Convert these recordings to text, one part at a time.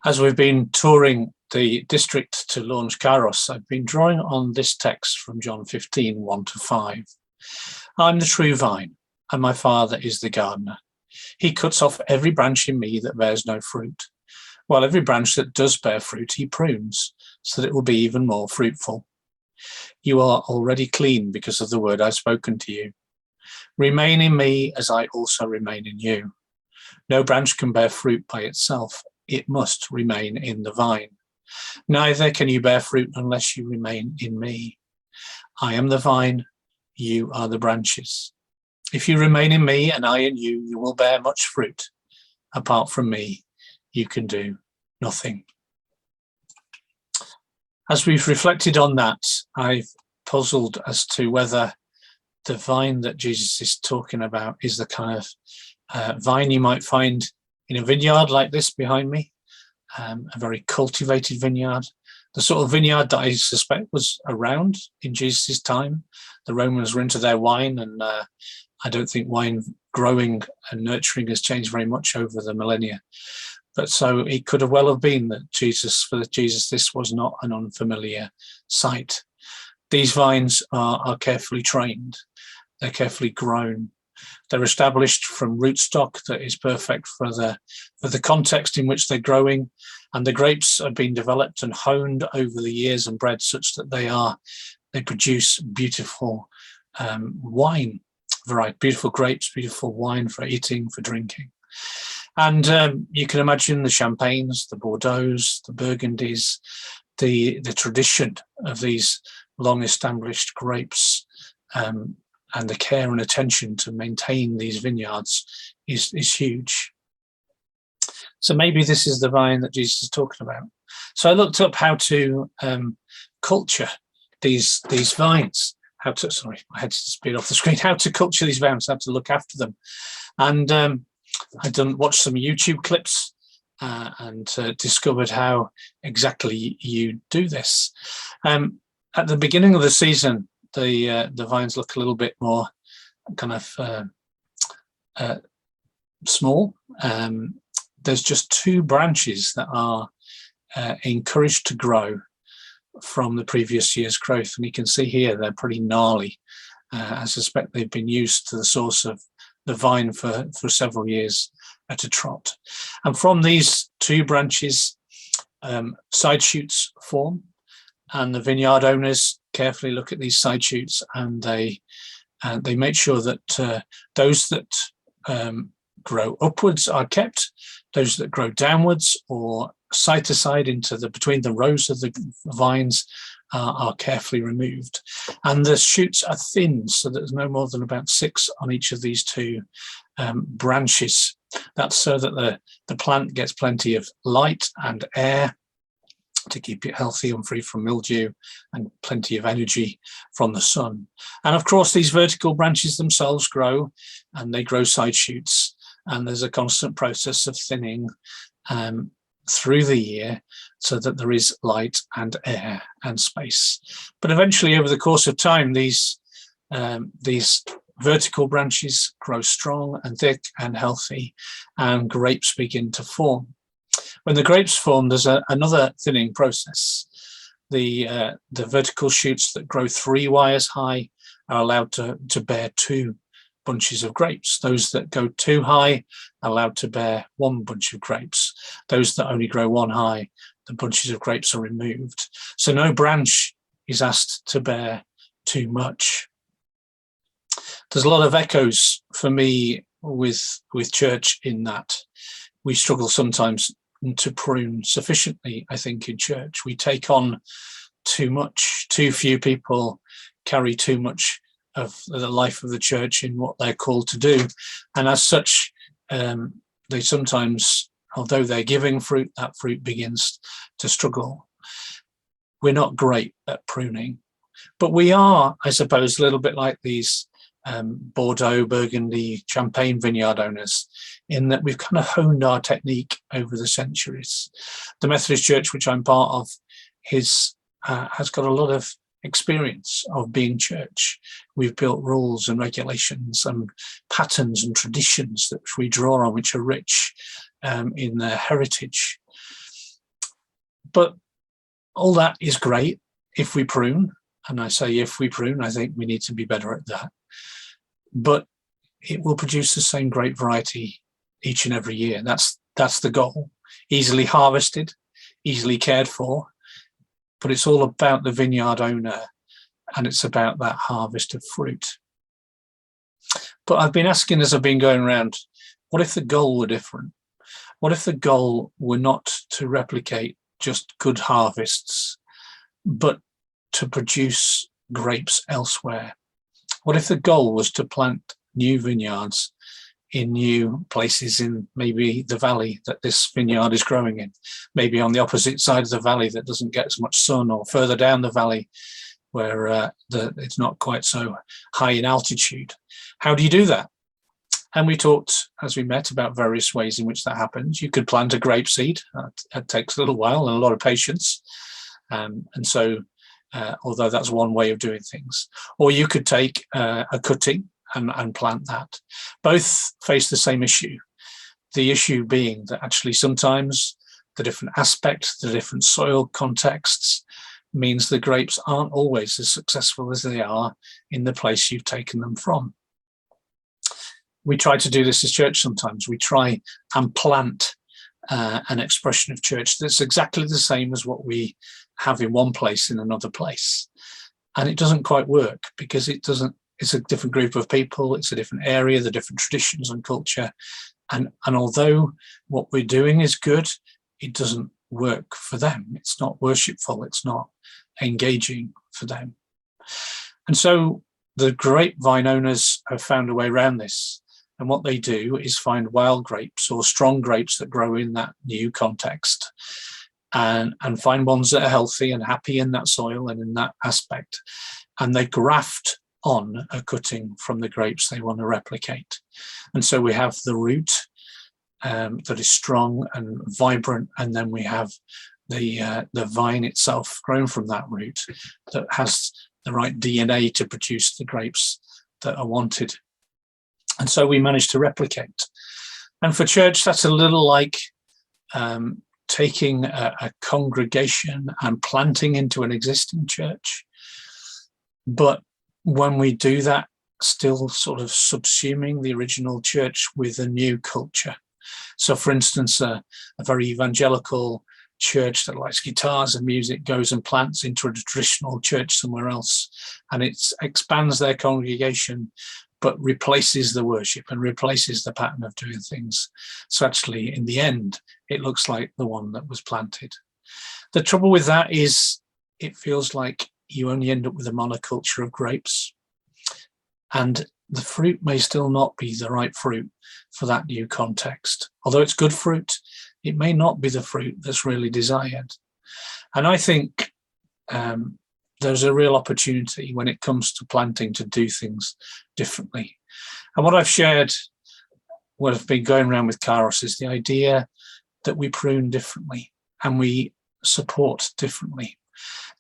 As we've been touring the district to launch Kairos, I've been drawing on this text from John 15, 1-5. I'm the true vine, and my Father is the gardener. He cuts off every branch in me that bears no fruit, while every branch that does bear fruit he prunes, so that it will be even more fruitful. You are already clean because of the word I've spoken to you. Remain in me as I also remain in you. No branch can bear fruit by itself. It must remain in the vine. Neither can you bear fruit unless you remain in me. I am the vine, you are the branches. If you remain in me and I in you, you will bear much fruit. Apart from me, you can do nothing. As we've reflected on that, I've puzzled as to whether the vine that Jesus is talking about is the kind of vine you might find in a vineyard like this behind me, a very cultivated vineyard, the sort of vineyard that I suspect was around in Jesus' time. The Romans were into their wine, and I don't think wine growing and nurturing has changed very much over the millennia. But so it could have well have been that for Jesus, this was not an unfamiliar sight. These vines are carefully trained. They're carefully grown. They're established from rootstock that is perfect for the context in which they're growing, and the grapes have been developed and honed over the years and bred such that they produce beautiful wine variety, beautiful grapes, beautiful wine for eating, for drinking. And you can imagine the champagnes, the Bordeauxs, the Burgundies, the tradition of these long-established grapes, and the care and attention to maintain these vineyards is huge. So maybe this is the vine that Jesus is talking about. So I looked up how to culture these vines. Sorry, I had to speed off the screen. How to culture these vines, how to look after them. And I watched some YouTube clips and discovered how exactly you do this. At the beginning of the season, the vines look a little bit more kind of small. There's just 2 branches that are encouraged to grow from the previous year's growth, and you can see here they're pretty gnarly. I suspect they've been used to the source of the vine for several years at a trot. And from these 2 branches, side shoots form, and the vineyard owners carefully look at these side shoots, and they make sure that those that grow upwards are kept, those that grow downwards or side to side between the rows of the vines are carefully removed. And the shoots are thin, so that there's no more than about 6 on each of these 2 branches. That's so that the plant gets plenty of light and air to keep it healthy and free from mildew, and plenty of energy from the sun. And of course, these vertical branches themselves grow, and they grow side shoots, and there's a constant process of thinning through the year so that there is light and air and space. But eventually, over the course of time, these vertical branches grow strong and thick and healthy, and grapes begin to form. When the grapes form, there's another thinning process. The vertical shoots that grow 3 wires high are allowed to bear 2 bunches of grapes. Those that go 2 high are allowed to bear 1 bunch of grapes. Those that only grow 1 high, the bunches of grapes are removed. So no branch is asked to bear too much. There's a lot of echoes for me with church in that we struggle sometimes to prune sufficiently, I think, in church. We take on too much. Too few people carry too much of the life of the church in what they're called to do. And as such, they sometimes, although they're giving fruit, that fruit begins to struggle. We're not great at pruning, but we are, I suppose, a little bit like these Bordeaux, Burgundy, Champagne vineyard owners, in that we've kind of honed our technique over the centuries. The Methodist Church, which I'm part of, has got a lot of experience of being church. We've built rules and regulations and patterns and traditions that we draw on, which are rich in their heritage. But all that is great if we prune. And I say if we prune, I think we need to be better at that. But it will produce the same grape variety each and every year. That's the goal. Easily harvested, easily cared for. But it's all about the vineyard owner, and it's about that harvest of fruit. But I've been asking as I've been going around, what if the goal were different? What if the goal were not to replicate just good harvests, but to produce grapes elsewhere? What if the goal was to plant new vineyards in new places in maybe the valley that this vineyard is growing in, maybe on the opposite side of the valley that doesn't get as much sun, or further down the valley where it's not quite so high in altitude? How do you do that? And we talked, as we met, about various ways in which that happens. You could plant a grape seed. It takes a little while and a lot of patience. Although that's one way of doing things. Or you could take a cutting and plant that. Both face the same issue. The issue being that actually sometimes the different aspects, the different soil contexts means the grapes aren't always as successful as they are in the place you've taken them from. We try to do this as church sometimes. We try and plant an expression of church that's exactly the same as what we have in one place in another place. And it doesn't quite work because it's a different group of people, it's a different area, the different traditions and culture. And although what we're doing is good, it doesn't work for them. It's not worshipful, it's not engaging for them. And so the grapevine owners have found a way around this. And what they do is find wild grapes or strong grapes that grow in that new context, and find ones that are healthy and happy in that soil and in that aspect. And they graft on a cutting from the grapes they want to replicate. And so we have the root that is strong and vibrant, and then we have the vine itself grown from that root that has the right DNA to produce the grapes that are wanted. And so we managed to replicate. And for church, that's a little like taking a congregation and planting into an existing church. But when we do that, still sort of subsuming the original church with a new culture. So for instance, a very evangelical church that likes guitars and music goes and plants into a traditional church somewhere else, and it expands their congregation, but replaces the worship and replaces the pattern of doing things. So actually, in the end, it looks like the one that was planted. The trouble with that is it feels like you only end up with a monoculture of grapes, and the fruit may still not be the right fruit for that new context. Although it's good fruit, it may not be the fruit that's really desired. And I think there's a real opportunity when it comes to planting to do things differently. And what I've shared, what I've been going around with Kairos, is the idea that we prune differently and we support differently.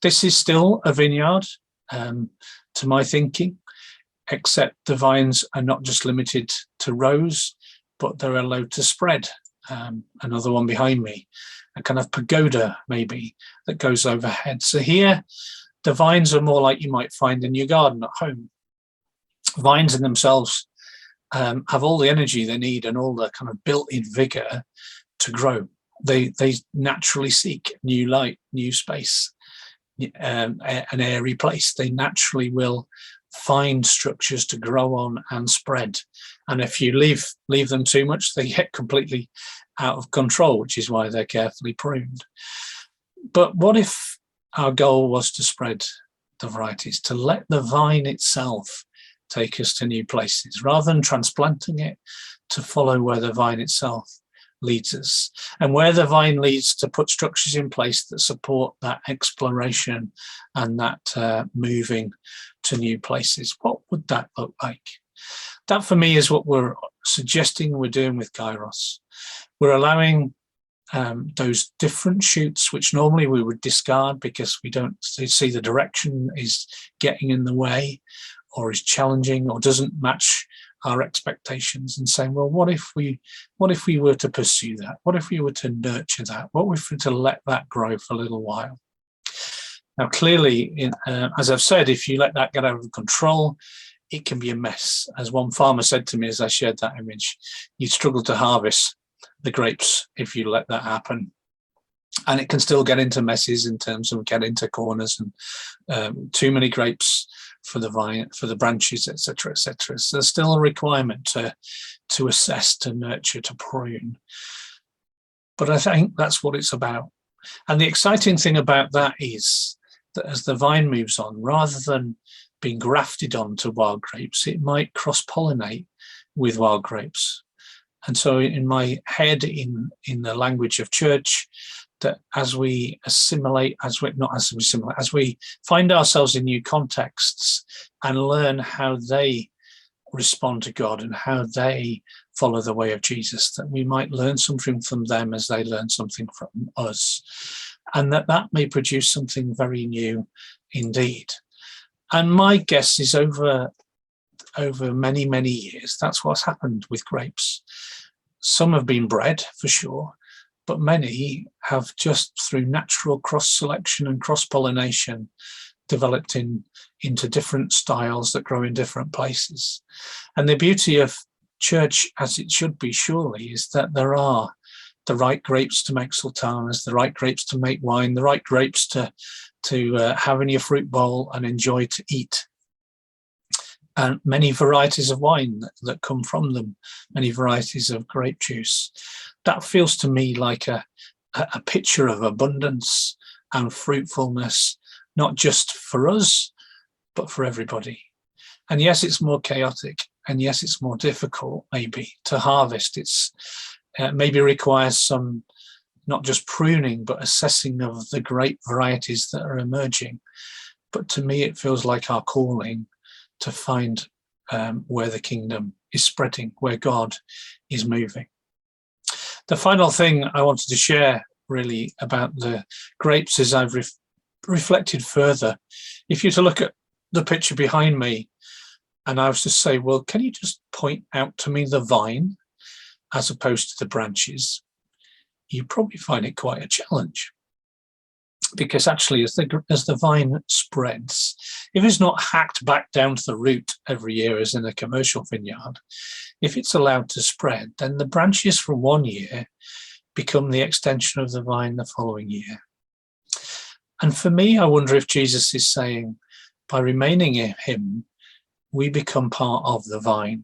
This is still a vineyard, to my thinking, except the vines are not just limited to rows, but they're allowed to spread. Another one behind me, a kind of pagoda maybe that goes overhead. So here, the vines are more like you might find in your garden at home. Vines in themselves have all the energy they need and all the kind of built-in vigor to grow. They naturally seek new light, new space, an airy place. They naturally will find structures to grow on and spread. And if you leave them too much, they get completely out of control, which is why they're carefully pruned. But what if our goal was to spread the varieties, to let the vine itself take us to new places, rather than transplanting it, to follow where the vine itself leads us, and where the vine leads, to put structures in place that support that exploration and that moving to new places? What would that look like? That for me is what we're suggesting we're doing with Kairos. We're allowing those different shoots, which normally we would discard because we don't see the direction is getting in the way or is challenging or doesn't match our expectations and saying, well, what if we were to pursue that? What if we were to nurture that? What if we were to let that grow for a little while? Now, clearly, as I've said, if you let that get out of control, it can be a mess. As one farmer said to me as I shared that image, you'd struggle to harvest the grapes if you let that happen. And it can still get into messes in terms of get into corners and too many grapes for the vine, for the branches, etc., etc. So there's still a requirement to assess, to nurture, to prune. But I think that's what it's about. And the exciting thing about that is that as the vine moves on, rather than being grafted onto wild grapes, it might cross-pollinate with wild grapes. And so in my head, in the language of church, that as we assimilate, as we find ourselves in new contexts and learn how they respond to God and how they follow the way of Jesus, that we might learn something from them as they learn something from us, and that may produce something very new indeed. And my guess is over many, many years, that's what's happened with grapes. Some have been bred, for sure, but many have just through natural cross-selection and cross-pollination developed into different styles that grow in different places. And the beauty of church, as it should be surely, is that there are the right grapes to make sultanas, the right grapes to make wine, the right grapes to have in your fruit bowl and enjoy to eat. And many varieties of wine that come from them, many varieties of grape juice. That feels to me like a picture of abundance and fruitfulness, not just for us, but for everybody. And yes, it's more chaotic, and yes, it's more difficult maybe to harvest. It's maybe requires some, not just pruning, but assessing of the grape varieties that are emerging. But to me, it feels like our calling to find where the kingdom is spreading, where God is moving. The final thing I wanted to share really about the grapes is I've reflected further. If you were to look at the picture behind me and I was to say, well, can you just point out to me the vine as opposed to the branches? You probably find it quite a challenge. Because actually, as the vine spreads, if it's not hacked back down to the root every year as in a commercial vineyard, if it's allowed to spread, then the branches from one year become the extension of the vine the following year. And for me, I wonder if Jesus is saying, by remaining in him, we become part of the vine.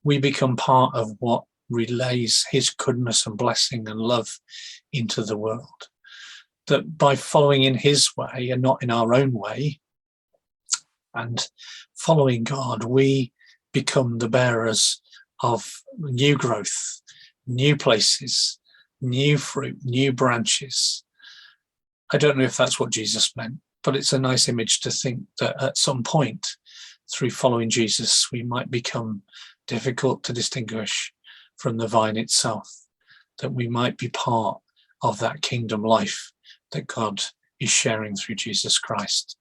We become part of what relays his goodness and blessing and love into the world. That by following in his way and not in our own way, and following God, we become the bearers of new growth, new places, new fruit, new branches. I don't know if that's what Jesus meant, but it's a nice image to think that at some point, through following Jesus, we might become difficult to distinguish from the vine itself, that we might be part of that kingdom life that God is sharing through Jesus Christ,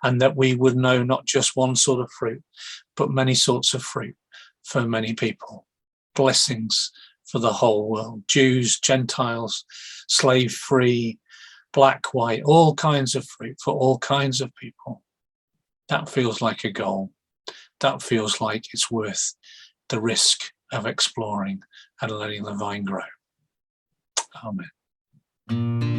and that we would know not just one sort of fruit, but many sorts of fruit for many people, blessings for the whole world, Jews, Gentiles, slave-free, black, white, all kinds of fruit for all kinds of people. That feels like a goal. That feels like it's worth the risk of exploring and letting the vine grow. Amen.